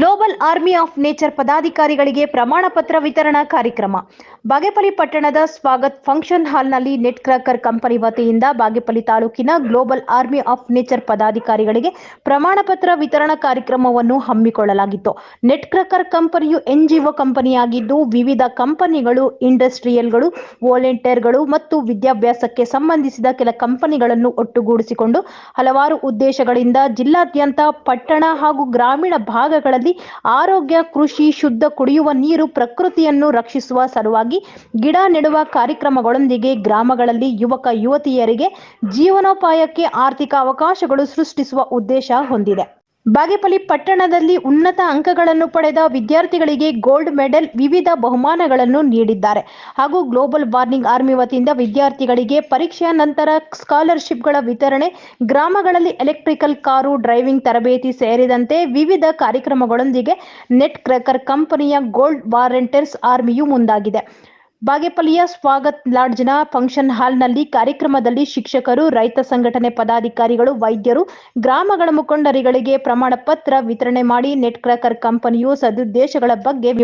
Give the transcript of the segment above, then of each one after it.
Global army of nature ಪದಾಧಿಕಾರಿಗಳಿಗೆ ಪ್ರಮಾಣ ಪತ್ರ ವಿತರಣಾ ಕಾರ್ಯಕ್ರಮ ಬಾಗೇಪಲ್ಲಿ ಪಟ್ಟಣದ ಸ್ವಾಗತ್ ಫಂಕ್ಷನ್ ಹಾಲ್ನಲ್ಲಿ ನೆಟ್ ಕ್ರ್ಯಾಕರ್ ಕಂಪನಿ ವತಿಯಿಂದ ಬಾಗೇಪಲ್ಲಿ ತಾಲೂಕಿನ ಗ್ಲೋಬಲ್ ಆರ್ಮಿ ಆಫ್ ನೇಚರ್ ಪದಾಧಿಕಾರಿಗಳಿಗೆ ಪ್ರಮಾಣ ಪತ್ರ ವಿತರಣಾ ಕಾರ್ಯಕ್ರಮವನ್ನು ಹಮ್ಮಿಕೊಳ್ಳಲಾಗಿತ್ತು. ನೆಟ್ ಕ್ರ್ಯಾಕರ್ ಕಂಪನಿಯು ಎನ್ಜಿಒ ಕಂಪನಿಯಾಗಿದ್ದು ವಿವಿಧ ಕಂಪನಿಗಳು, ಇಂಡಸ್ಟ್ರಿಯಲ್ಗಳು, ವಾಲಂಟಿಯರ್ಗಳು ಮತ್ತು ವಿದ್ಯಾಭ್ಯಾಸಕ್ಕೆ ಸಂಬಂಧಿಸಿದ ಕೆಲ ಕಂಪನಿಗಳನ್ನು ಒಟ್ಟುಗೂಡಿಸಿಕೊಂಡು ಹಲವಾರು ಉದ್ದೇಶಗಳಿಂದ ಜಿಲ್ಲಾದ್ಯಂತ ಪಟ್ಟಣ ಹಾಗೂ ಗ್ರಾಮೀಣ ಭಾಗಗಳಲ್ಲಿ ಆರೋಗ್ಯ, ಕೃಷಿ, ಶುದ್ಧ ಕುಡಿಯುವ ನೀರು, ಪ್ರಕೃತಿಯನ್ನು ರಕ್ಷಿಸುವ ಸಲುವಾಗಿ ಗಿಡ ನೆಡುವ ಕಾರ್ಯಕ್ರಮಗಳೊಂದಿಗೆ ಗ್ರಾಮಗಳಲ್ಲಿ ಯುವಕ ಯುವತಿಯರಿಗೆ ಜೀವನೋಪಾಯಕ್ಕೆ ಆರ್ಥಿಕ ಅವಕಾಶಗಳು ಸೃಷ್ಟಿಸುವ ಉದ್ದೇಶ ಹೊಂದಿದೆ. ಬಾಗೇಪಲ್ಲಿ ಪಟ್ಟಣದಲ್ಲಿ ಉನ್ನತ ಅಂಕಗಳನ್ನು ಪಡೆದ ವಿದ್ಯಾರ್ಥಿಗಳಿಗೆ ಗೋಲ್ಡ್ ಮೆಡಲ್, ವಿವಿಧ ಬಹುಮಾನಗಳನ್ನು ನೀಡಿದ್ದಾರೆ. ಹಾಗೂ ಗ್ಲೋಬಲ್ ವಾರ್ನಿಂಗ್ ಆರ್ಮಿ ವತಿಯಿಂದ ವಿದ್ಯಾರ್ಥಿಗಳಿಗೆ ಪರೀಕ್ಷೆಯ ನಂತರ ಸ್ಕಾಲರ್ಶಿಪ್ಗಳ ವಿತರಣೆ, ಗ್ರಾಮಗಳಲ್ಲಿ ಎಲೆಕ್ಟ್ರಿಕಲ್ ಕಾರು ಡ್ರೈವಿಂಗ್ ತರಬೇತಿ ಸೇರಿದಂತೆ ವಿವಿಧ ಕಾರ್ಯಕ್ರಮಗಳೊಂದಿಗೆ ನೆಟ್ ಕ್ರ್ಯಾಕರ್ ಕಂಪನಿಯ ಗೋಲ್ಡ್ ವಾಲಂಟಿಯರ್ಸ್ ಆರ್ಮಿಯು ಮುಂದಾಗಿದೆ. ಬಾಗೇಪಲ್ಲಿಯ ಸ್ವಾಗತ್ ಲಾಡ್ಜ್ನ ಫಂಕ್ಷನ್ ಹಾಲ್ನಲ್ಲಿ ಕಾರ್ಯಕ್ರಮದಲ್ಲಿ ಶಿಕ್ಷಕರು, ರೈತ ಸಂಘಟನೆ ಪದಾಧಿಕಾರಿಗಳು, ವೈದ್ಯರು, ಗ್ರಾಮಗಳ ಮುಖಂಡರುಗಳಿಗೆ ಪ್ರಮಾಣ ಪತ್ರ ವಿತರಣೆ ಮಾಡಿ ನೆಟ್ ಕ್ರ್ಯಾಕರ್ ಕಂಪನಿಯು ಸದುದ್ದೇಶಗಳ ಬಗ್ಗೆ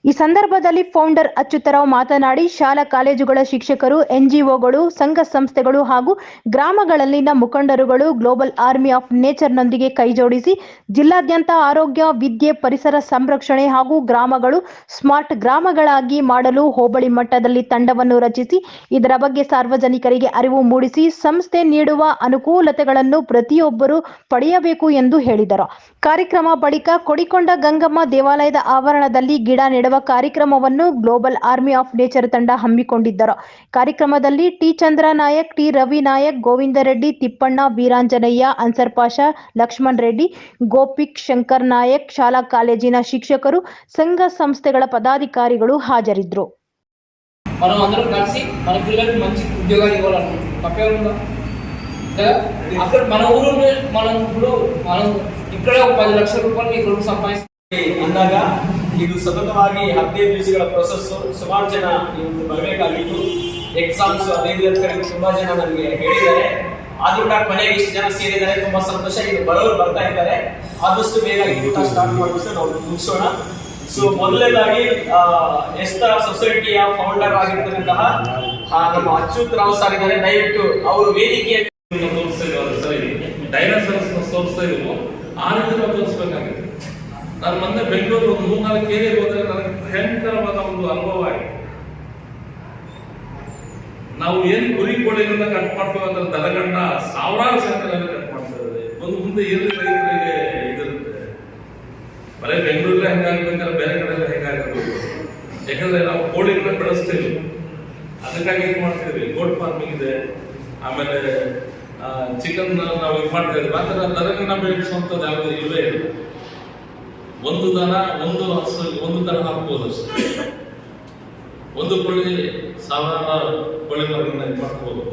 ಈ ಸಂದರ್ಭದಲ್ಲಿ ಫೌಂಡರ್ ಅಚ್ಯುತರಾವ್ ಮಾತನಾಡಿ, ಶಾಲಾ ಕಾಲೇಜುಗಳ ಶಿಕ್ಷಕರು, ಎನ್ಜಿಒಗಳು, ಸಂಘ ಸಂಸ್ಥೆಗಳು ಹಾಗೂ ಗ್ರಾಮಗಳಲ್ಲಿನ ಮುಖಂಡರುಗಳು ಗ್ಲೋಬಲ್ ಆರ್ಮಿ ಆಫ್ ನೇಚರ್ನೊಂದಿಗೆ ಕೈಜೋಡಿಸಿ ಜಿಲ್ಲಾದ್ಯಂತ ಆರೋಗ್ಯ, ವಿದ್ಯೆ, ಪರಿಸರ ಸಂರಕ್ಷಣೆ ಹಾಗೂ ಗ್ರಾಮಗಳು ಸ್ಮಾರ್ಟ್ ಗ್ರಾಮಗಳಾಗಿ ಮಾಡಲು ಹೋಬಳಿ ಮಟ್ಟದಲ್ಲಿ ತಂಡವನ್ನು ರಚಿಸಿ ಇದರ ಬಗ್ಗೆ ಸಾರ್ವಜನಿಕರಿಗೆ ಅರಿವು ಮೂಡಿಸಿ ಸಂಸ್ಥೆ ನೀಡುವ ಅನುಕೂಲತೆಗಳನ್ನು ಪ್ರತಿಯೊಬ್ಬರು ಪಡೆಯಬೇಕು ಎಂದು ಹೇಳಿದರು. ಕಾರ್ಯಕ್ರಮ ಬಳಿಕ ಕೊಡಿಕೊಂಡ ಗಂಗಮ್ಮ ದೇವಾಲಯದ ಆವರಣದಲ್ಲಿ ಗಿಡ ನೆಡುವ ಕಾರ್ಯಕ್ರಮವನ್ನು ಗ್ಲೋಬಲ್ ಆರ್ಮಿ ಆಫ್ ನೇಚರ್ ತಂಡ ಹಮ್ಮಿಕೊಂಡಿದ್ದರು. ಕಾರ್ಯಕ್ರಮದಲ್ಲಿ ಟಿ ಚಂದ್ರ ನಾಯಕ್, ಟಿ ರವಿ ನಾಯಕ್, ಗೋವಿಂದ ರೆಡ್ಡಿ, ತಿಪ್ಪಣ್ಣ, ವೀರಾಂಜನೇಯ, ಅನ್ಸರ್ ಪಾಷಾ, ಲಕ್ಷ್ಮಣ್ ರೆಡ್ಡಿ, ಗೋಪಿಕ್, ಶಂಕರ್ ನಾಯಕ್, ಶಾಲಾ ಕಾಲೇಜಿನ ಶಿಕ್ಷಕರು, ಸಂಘ సంస్థಗಳ పదాధికారిಗಳು హాజరిద్ದರು. మనం అందరం కలిసి మన పిల్లలకు మంచి ఉద్యోగాలు ఇవ్వాలనుకుంటున్నాం. తప్పే ఉందా? అక్కడ మన ఊరు మనం ఇక్కడ 10 లక్షల రూపాయలు ఇక్కడ ಸಂಪಾದಿಸಿ ಅಂದಾಗ ಇದು ಸತತವಾಗಿ 15 ದಿವಸಗಳ ಪ್ರೊಸೆಸ್. ಸುಮಾರು ಜನ ಇವತ್ತು ಬರಬೇಕಾಗಿತ್ತು. ಎಕ್ಸಾಮ್ಸ್ 15 ಕಡೆ ತುಂಬಾ ಜನ ನನಗೆ ಹೇಳಿದ್ದಾರೆ. ಆದ್ರೂ ಕೂಡ ಕೊನೆಗೆ ಇಷ್ಟು ಜನ ಸೇರಿದ್ದಾರೆ, ತುಂಬಾ ಸಂತೋಷ. ಇದು ಬರೋರು ಬರ್ತಾ ಇದ್ದಾರೆ. ಆದಷ್ಟು ಬೇಗ ಊಟ ಸ್ಟಾರ್ಟ್ ಮಾಡಿಬಿಟ್ಟು ನಾವು ಮುಗಿಸೋಣ. ಸೊ ಮೊದಲನೇದಾಗಿ ಎಸ್ತರ ಸೊಸೈಟಿಯ ಫೌಂಡರ್ ಆಗಿರ್ತಕ್ಕಂತಹ ನಮ್ಮ ಅಚ್ಯುತ್ ರಾವ್ ಸರ್ ಇದ್ದಾರೆ. ದಯವಿಟ್ಟು ಅವರು ವೇದಿಕೆಯ ಡೈನೋಸರ್ಸ್ ತೋರಿಸ್ತಾ ಇದ್ರು, ಆ ರೀತಿ ನಾವು ತೋರಿಸ್ಬೇಕಾಗಿದೆ. ನಾನು ಮೊನ್ನೆ ಬೆಂಗಳೂರು 3-4 ಏರಿಯಾಗೆ ಹೋದಾಗ ನನಗೆ ಭಯಂಕರವಾದ ಒಂದು ಅನುಭವ ಆಯಿತು. ನಾವು ಏನು ಕುರಿ ಕೋಳಿಗಳನ್ನ ಕಟ್ ಮಾಡ್ತೀವಿ ಅಂದ್ರೆ ದನಗಳನ್ನ ಸಾವಿರಾರು ಸಂಖ್ಯೆಯಲ್ಲಿ ಕಟ್ ಮಾಡ್ತಾ ಇದ್ದಾರೆ. ಒಂದು ಮುಂದೆ ಎಲ್ಲಿ ರೈತರಿಗೆ ಇದಿರುತ್ತೆ. ಬರೀ ಬೆಂಗಳೂರಲ್ಲೇ ಹೆಂಗಾಗ್ಬೇಕಾದ್ರೆ ಬೇರೆ ಕಡೆ ಎಲ್ಲ ಹೆಂಗಾಗಬೇಕು. ಯಾಕಂದ್ರೆ ನಾವು ಕೋಳಿಗಳನ್ನ ಬೆಳೆಸ್ತೀವಿ, ಅದಕ್ಕಾಗಿ ಇದು ಮಾಡ್ತೀವಿ. ಗೋಟ್ ಫಾರ್ಮಿಂಗ್ ಇದೆ, ಆಮೇಲೆ ಚಿಕನ್ ನಾವು ಇದು ಮಾಡ್ತಾ ಇದ್ವಿ. ಆ ಥರ ದನಗಳನ್ನ ಬೆಳೆಸುವಂಥದ್ದು ಯಾವುದೇ ಇಲ್ಲವೇ ಇಲ್ಲ. ಒಂದು ದನ, ಒಂದು ಹಸು, ಒಂದು ದನ ಹಾಕ್ಬೋದು ಅಷ್ಟೇ. ಒಂದು ಕೋಳಿ 1000 ಕೋಳಿ ಮರಗಳನ್ನ ಇದು ಮಾಡ್ಕೋಬೋದು.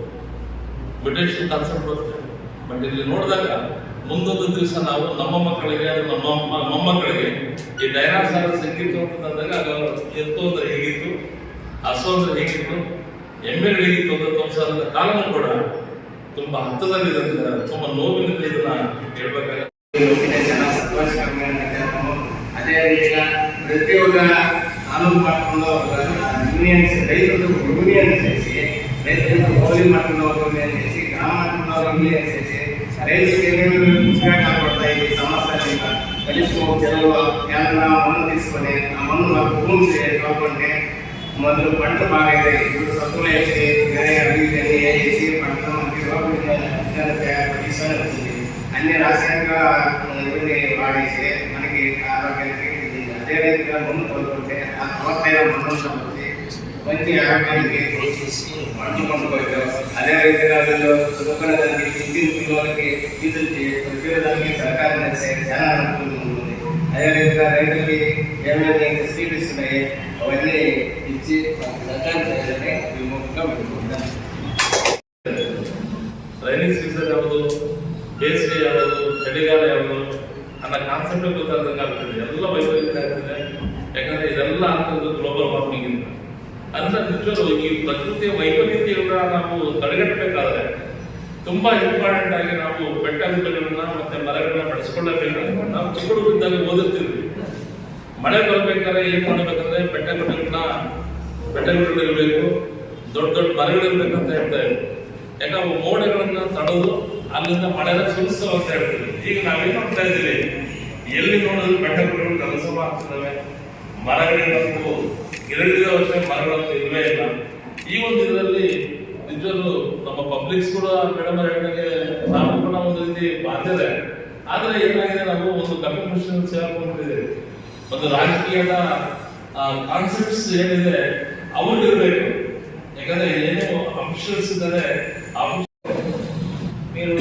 ಬ್ರಿಟಿಷ್ ಕಾನ್ಸೆಪ್ಟ್ ಬರುತ್ತೆ. ಬಟ್ ಇಲ್ಲಿ ನೋಡಿದಾಗ ಮುಂದೊಂದು ದಿವಸ ನಾವು ನಮ್ಮ ಮಕ್ಕಳಿಗೆ, ನಮ್ಮ ಮೊಮ್ಮಕ್ಕಳಿಗೆ ಈ ಡೈನಾಸಾರಸ್ ಹೆಂಗಿತ್ತು ಅಂತಂದಾಗ ಎತ್ತು ಅಂದ್ರೆ ಹೇಗಿತ್ತು, ಹಸು ಅಂದ್ರೆ ಹೇಗಿತ್ತು, ಎಮ್ಮೆಗಳು ಹೇಗಿತ್ತು ಅಂತ ತೋರಿಸೋದ ಕಾಲನೂ ಕೂಡ ತುಂಬಾ ಹತ್ತದಲ್ಲಿದೆ. ತುಂಬಾ ನೋವಿನಿಂದ ಇದನ್ನ ಹೇಳ್ಬೇಕಾಗುತ್ತೆ. ಅದೇ ರೀತಿ ಪ್ರತಿಯೊಬ್ಬ ಕಾನೂನು ಮಾಡ್ಕೊಂಡು ಯೂನಿಯನ್ಸ್, ರೈತರು ಯೂನಿಯನ್ ಸೇರಿಸಿ, ರೈತರು ಹೋಲಿ ಮಾಡ್ಕೊಂಡವರು ಯೂನಿಯನ್ ಸೇರಿಸಿ, ಗ್ರಾಮ ಮಾಡ್ಕೊಂಡವರು ಯೂನಿಯನ್ ಸೇರಿಸಿ, ರೈತರಿಗೆ ಪುಸ್ತಕ ಕೊಡ್ತಾ ಇದ್ದೀವಿ. ಸಮಸ್ಯೆಗಳಿಂದ ಕಲಿಸ್ಕೊಂಡು ಕೆಲವು ಯಾರನ್ನ ಮಣ್ಣು ತಿಳಿಸ್ಕೊಂಡೆ, ಆ ಮಣ್ಣು ಭೂಮಿ ತಗೊಂಡೆ ಮೊದಲು ಪಂಟ ಭಾಗ ಇದೆ. ಇವರು ಸತ್ವಲೆ ಎಸಿ ಎಸಿ ಪಂಟ ಅನ್ಯ ರಾಸಾಯನಿಕ ಮಾಡಿಸಿ ನನಗೆ ಆರೋಗ್ಯಕ್ಕೆ ಅದೇ ರೀತಿ ಮಣ್ಣು ತಗೊಳ್ತೆ, ಆ ತಗೊಳ್ತೇವೆ ಮಣ್ಣನ್ನು ತಗೊಳ್ತಿ ಮಂದಿ ಆರೋಗ್ಯಕ್ಕೆ ಮಾಡಿಕೊಂಡು ಹೋಗ್ತೇವೆ. ಅದೇ ರೀತಿ ನಾವೆಲ್ಲ ಸುಖದಲ್ಲಿ ಹಿಂದಿನ ತಿಳುವಳಿಕೆ ಇದಕ್ಕೆ ಪ್ರತಿಯೊಂದಕ್ಕೆ ಸರ್ಕಾರ ಜನ ಅನುಕೂಲ. ಅದೇ ರೀತಿ ರೈತರಿಗೆ ಏನೇನು ಫೆಸಿಲಿಟೀಸ್ ಅವన్నీ ಇಚ್ಚಿ ಸರ್ಕಾರ ರೈನಿಂಗ್ ಸೀಸನ್ ಯಾವುದು, ಬೇಸಿಗೆ ಯಾವುದು, ಚಳಿಗಾಲ ಯಾವುದು ಅನ್ನೋ ಕಾನ್ಸೆಪ್ಟ್ ಗೊತ್ತಾದಂಗೆ ಆಗ್ತದೆ. ಎಲ್ಲ ವೈಪರೀತ್ಯ ಆಗ್ತದೆ. ಯಾಕಂದ್ರೆ ಇದೆಲ್ಲ ಆಗ್ತದೆ ಗ್ಲೋಬಲ್ ವಾರ್ಮಿಂಗ್ ಇಂದ. ಅಂದ್ರೆ ನಿಜವಾಗ್ಲೂ ಈ ಪ್ರಕೃತಿಯ ವೈಪರೀತ್ಯಗಳನ್ನ ನಾವು ತಡೆಗಟ್ಟಬೇಕಾದ್ರೆ ತುಂಬಾ ಇಂಪಾರ್ಟೆಂಟ್ ಆಗಿ ನಾವು ಬೆಟ್ಟ ಗುಡ್ಡಗಳನ್ನ ಮತ್ತೆ ಮರಗಳನ್ನ ಬೆಳೆಸ್ಕೊಳ್ಳಬೇಕು. ನಾವು ಚಿಕ್ಕ ಹುಡುಗರಿದ್ದಾಗ ಓದುತ್ತಿದ್ವಿ. ಮಳೆ ಬರ್ಬೇಕಾದ್ರೆ ಏನ್ ಮಾಡ್ಬೇಕಂದ್ರೆ ಬೆಟ್ಟಗಳಿರಬೇಕು, ದೊಡ್ಡ ದೊಡ್ಡ ಮರಗಳಿರ್ಬೇಕಂತ ಹೇಳ್ತಾ ಇದ್ರು. ಯಾಕಂದ್ರೆ ಮೋಡಗಳನ್ನ ತಡೆದು ಅಲ್ಲಿಂದ ಮಳೆನ ಸುರಿಸೋ ಅಂತ ಹೇಳ್ತೀವಿ. ಈಗ ನಾವೇನ್ ಮಾಡ್ತಾ ಇದ್ದೀವಿ, ಎಲ್ಲಿ ನೋಡಿದ್ರು ಬೆಟ್ಟಗಳು ಕೆಲಸ ಆಗ್ತಿದ್ದಾವೆ, ಮರಗಳಿಗೂ ಗಿಡಗಳಿರೋ ವರ್ಷ ಮರಗಳಂತ ಇಲ್ವೇ ಇಲ್ಲ. ಈ ಒಂದು ಇದರಲ್ಲಿ ನಿಜವಾಗ್ಲೂ ನಮ್ಮ ಪಬ್ಲಿಕ್ಸ್ ಕೂಡ ಮೇಡಮ್ ಹೇಳಿದಂಗೆ ನಾವು ಕೂಡ ಒಂದು ರೀತಿ ಬಾಧ್ಯತೆ. ಆದ್ರೆ ಏನಾಗಿದೆ, ನಾವು ಒಂದು ಕಮ್ಯುನಿಕೇಶನ್ ಸೇರ್ಕೊಂಡಿದ್ದೇವೆ. ಒಂದು ರಾಜಕೀಯದ ಕಾನ್ಸೆಪ್ಟ್ಸ್ ಏನಿದೆ ಅವ್ರಿಗಿರ್ಬೇಕು. ಯಾಕಂದ್ರೆ ಏನು ಅಫಿಷಿಯಲ್ಸ್ ಇದ್ದಾರೆ, మీరు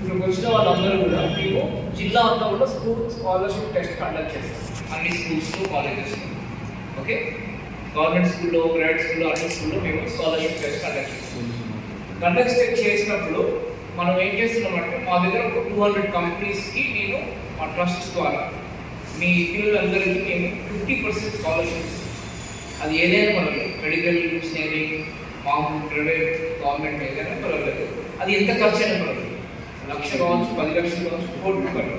ఇప్పుడు వచ్చిన వాళ్ళందరూ కూడా మేము జిల్లా అంతా కూడా స్కూల్ స్కాలర్షిప్ టెస్ట్ కండక్ట్ చేస్తాం అన్ని స్కూల్స్లో, కాలేజెస్లో. ఓకే, గవర్నమెంట్ స్కూల్లో, ప్రైవేట్ స్కూల్లో, అన్ని స్కూల్లో మేము స్కాలర్షిప్ టెస్ట్ కండక్ట్ చేస్తాం. కండక్ట్ చేసినప్పుడు మనం ఏం చేస్తున్నామంటే, మా దగ్గర ఒక 200 కంపెనీస్కి నేను మా ట్రస్ట్ ద్వారా మీ పిల్లలందరికీ మేము 50% స్కాలర్షిప్ ఇస్తాం. అది ఏదైనా పర్వాలేదు, మెడికల్, ఇంజనీరింగ్, మామూలు ప్రైవేట్, గవర్నమెంట్ ఏదైనా పర్వాలేదు. అది ఎంత ఖర్చు అయినా పర్వాలేదు, 1,00,000 కావచ్చు, 10 లక్షలు కావచ్చు, 1 కోటి రూపాయలు.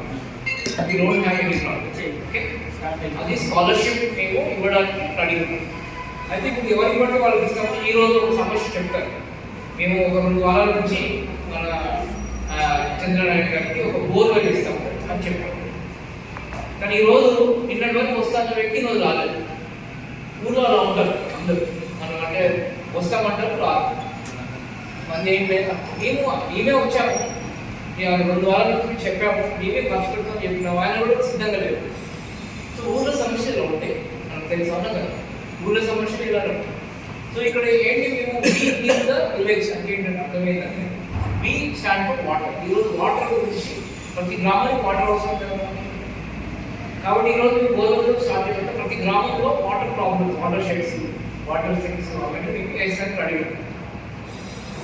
అది రోడ్ హ్యాండింగ్ ఓకే, అది స్కాలర్షిప్ మేము ఇవ్వడానికి రెడీ ఉన్నాం. అయితే ఇప్పుడు ఎవరికి పడితే వాళ్ళకి ఇస్తాము. ఈ రోజు ఒక సమస్య చెప్తారు, మేము ఒక 2 వారాల నుంచి మన చంద్రనారాయణ గారికి ఒక బోర్వెల్ ఇస్తాము అని చెప్పాము. కానీ ఈరోజు నిన్నటి వరకు వస్తాన్న వ్యక్తి ఈరోజు రాలేదు. ఊళ్ళో అలా ఉంటారు అందరూ, మనం అంటే వస్తామంటారు, రాదు. మంది ఏం లేదు, మేమే వచ్చాము, 2 వారాల నుంచి చెప్పాము, మేమే ఖర్చు పెడతామని చెప్పినాము, ఆయన కూడా సిద్ధంగా లేదు. సో ఊళ్ళో సమస్యలు ఉంటాయి, మనకు తెలుసు. అవునా కదా, ఊళ్ళో సమస్యలు ఇలా ఉంటాయి. సో ఇక్కడ ఏంటి, మేము విలేజ్ అంటే ఏంటంటే అర్థమైందంటే వి స్టాండ్ ఫర్ వాటర్. ఈరోజు వాటర్ గురించి ప్రతి గ్రామానికి వాటర్ అవసరం కదా. కాబట్టి ఈరోజు మేము గోదావరిలో స్టార్ట్ చేయాలంటే ప్రతి గ్రామంలో water problems, water sheds, water sinks అవన్నీ మీకు వేసానికి రెడీ ఉంటాయి.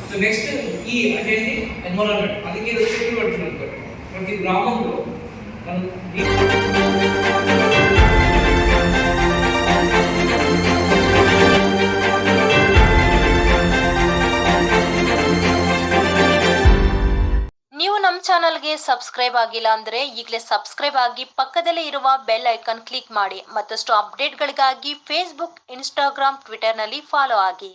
సో నెక్స్ట్ ఈ అంటే ఎన్విరాన్మెంట్, అది మీరు చెప్పి పెడుతున్నాం ప్రతి గ్రామంలో మనం ನೀವು ನಮ್ಮ ಚಾನಲ್ಗೆ ಸಬ್ಸ್ಕ್ರೈಬ್ ಆಗಿಲ್ಲ ಅಂದರೆ ಈಗಲೇ ಸಬ್ಸ್ಕ್ರೈಬ್ ಆಗಿ ಪಕ್ಕದಲ್ಲೇ ಇರುವ ಬೆಲ್ ಐಕಾನ್ ಕ್ಲಿಕ್ ಮಾಡಿ. ಮತ್ತಷ್ಟು ಅಪ್ಡೇಟ್ಗಳಿಗಾಗಿ ಫೇಸ್ಬುಕ್, ಇನ್ಸ್ಟಾಗ್ರಾಮ್, ಟ್ವಿಟರ್ನಲ್ಲಿ ಫಾಲೋ ಆಗಿ.